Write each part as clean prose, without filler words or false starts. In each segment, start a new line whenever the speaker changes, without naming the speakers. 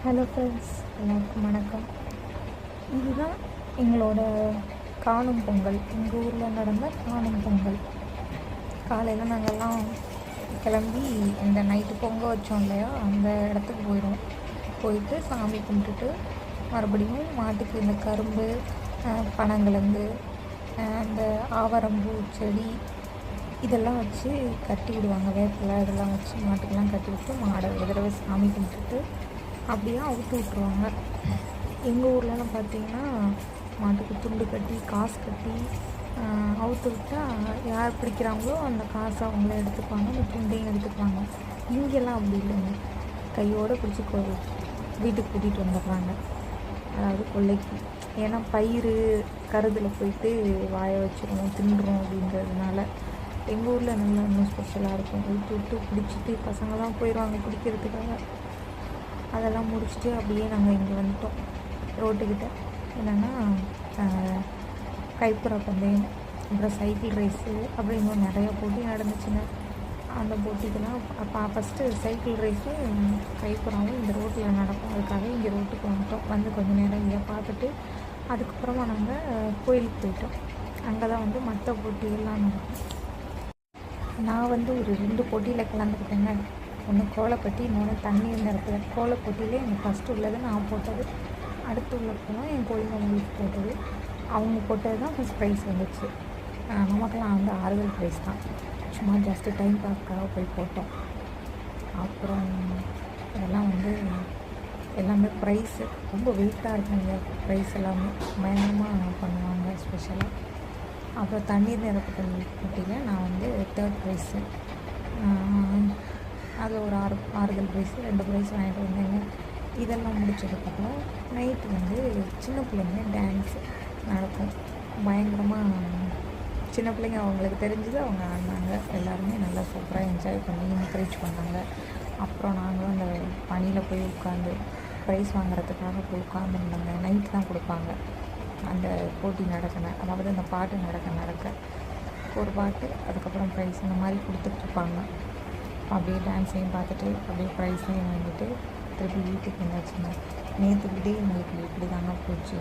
Hello friends, எல்லாருக்கும் வணக்கம். இதுதான் எங்களோட காணும் பொங்கல். எங்கள் ஊரில் நடந்த காணும் பொங்கல். காலையில் நாங்கள்லாம் கிளம்பி இந்த நைட்டு பொங்க வச்சோம் இல்லையா, அந்த இடத்துக்கு போயிடுவோம். போயிட்டு சாமி கும்பிட்டுட்டு மறுபடியும் மாட்டுக்கு இந்த கரும்பு, பனங்கிழங்கு, அந்த ஆவாரம்பூ செடி இதெல்லாம் வச்சு கட்டி விடுவாங்க. வேப்பிலை இதெல்லாம் வச்சு மாட்டுக்கெல்லாம் கட்டி விட்டு மாடை ஒரு தடவை சாமி கும்பிட்டுட்டு அப்படியே அவுத்து விட்ருவாங்க. எங்கள் ஊர்லலாம் பார்த்திங்கன்னா மாட்டுக்கு துண்டு கட்டி காசு கட்டி அவுத்து விட்டால் யார் பிடிக்கிறாங்களோ அந்த காசை அவங்களே எடுத்துப்பாங்க, அந்த துண்டையும் எடுத்துக்குவாங்க. இங்கெல்லாம் அப்படி இல்லைங்க, கையோடு பிடிச்சி வீட்டுக்கு கூட்டிகிட்டு வந்துடுறாங்க, அதாவது கொல்லைக்கு. ஏன்னா பயிர் கருதில் போயிட்டு வாய வச்சுருவோம் தின்றுறோம் அப்படின்றதுனால. எங்கள் ஊரில் நல்லா இன்னும் ஸ்பெஷலாக இருக்கும். விட்டு விட்டு பிடிச்சிட்டு பசங்கள்லாம் போயிடுவாங்க பிடிக்கிறதுக்காக. அதெல்லாம் முடிச்சுட்டு அப்படியே நாங்கள் இங்கே வந்துட்டோம் ரோட்டுக்கிட்ட. என்னென்னா கைப்புறா பந்தயம், அப்புறம் சைக்கிள் ரேஸு, அப்புறம் இன்னும் நிறையா போட்டி நடந்துச்சுங்க. அந்த போட்டிக்கெல்லாம் ஃபஸ்ட்டு சைக்கிள் ரேஸும் கைப்புறாவும் இந்த ரோட்டில் நடக்கும். அதுக்காக இங்கே ரோட்டுக்கு வந்துட்டோம். வந்து கொஞ்சம் நேரம் இங்கே பார்த்துட்டு அதுக்கப்புறமா நாங்கள் கோயிலுக்கு போயிட்டோம். அங்கே தான் வந்து மற்ற போட்டிகள்லாம் நடக்கும். நான் வந்து ஒரு 2 போட்டியில் கலந்துக்கிட்டேங்க. ஒன்று கோலப்பட்டி, இன்னொன்று தண்ணீர் நிரப்புற. கோலப்போட்டியிலே எனக்கு ஃபஸ்ட்டு உள்ளது நான் போட்டது. அடுத்து உள்ள போனால் என் கோழிங்களுக்கு போட்டது. அவங்க போட்டது தான் ஃபஸ்ட் ப்ரைஸ் வந்துச்சு. நமக்கெல்லாம் வந்து ஆறுதல் ப்ரைஸ் தான், சும்மா ஜஸ்ட்டு டைம் பாஸ்க்காக போய் போட்டோம். அப்புறம் இதெல்லாம் வந்து எல்லாமே ப்ரைஸு ரொம்ப வெயிட்டாக இருக்குங்க. ப்ரைஸ் எல்லாமே பயங்கரமாக பண்ணுவாங்க ஸ்பெஷலாக. அப்புறம் தண்ணீர் நிரப்புதல் போட்டியில் நான் வந்து 3rd ப்ரைஸு. அதில் ஒரு ஆறுதல் ப்ரைஸு 2 ப்ரைஸ் வாங்கிட்டு வந்தேங்க. இதெல்லாம் முடிச்சதுக்கப்புறம் நைட்டு வந்து சின்ன பிள்ளைங்க டான்ஸு நடக்கும். பயங்கரமாக சின்ன பிள்ளைங்க அவங்களுக்கு தெரிஞ்சது அவங்க ஆடினாங்க. எல்லாருமே நல்லா சூப்பராக என்ஜாய் பண்ணி என்கரேஜ் பண்ணாங்க. அப்புறம் நாங்களும் அந்த பனியில் போய் உட்காந்து ப்ரைஸ் வாங்குறதுக்காக போய் உட்காந்துருந்தாங்க. நைட்டு தான் கொடுப்பாங்க அந்த போட்டி நடக்கின, அதாவது அந்த பாட்டு நடக்க ஒரு பாட்டு, அதுக்கப்புறம் ப்ரைஸ் இந்த மாதிரி கொடுத்துட்ருப்பாங்க. அப்படியே டான்ஸையும் பார்த்துட்டு அப்படியே ப்ரைஸையும் வாங்கிட்டு திருப்பி வீட்டுக்கு வந்தாச்சுங்க. நேற்று விடே எங்களுக்கு இப்படி தாங்க போச்சு.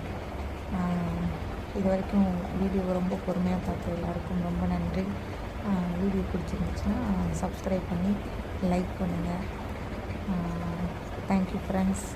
இது வரைக்கும் வீடியோ ரொம்ப பொறுமையாக பார்த்து எல்லாருக்கும் ரொம்ப நன்றி. வீடியோ பிடிச்சிருந்துச்சுன்னா சப்ஸ்கிரைப் பண்ணி லைக் பண்ணுங்கள். Thank you friends.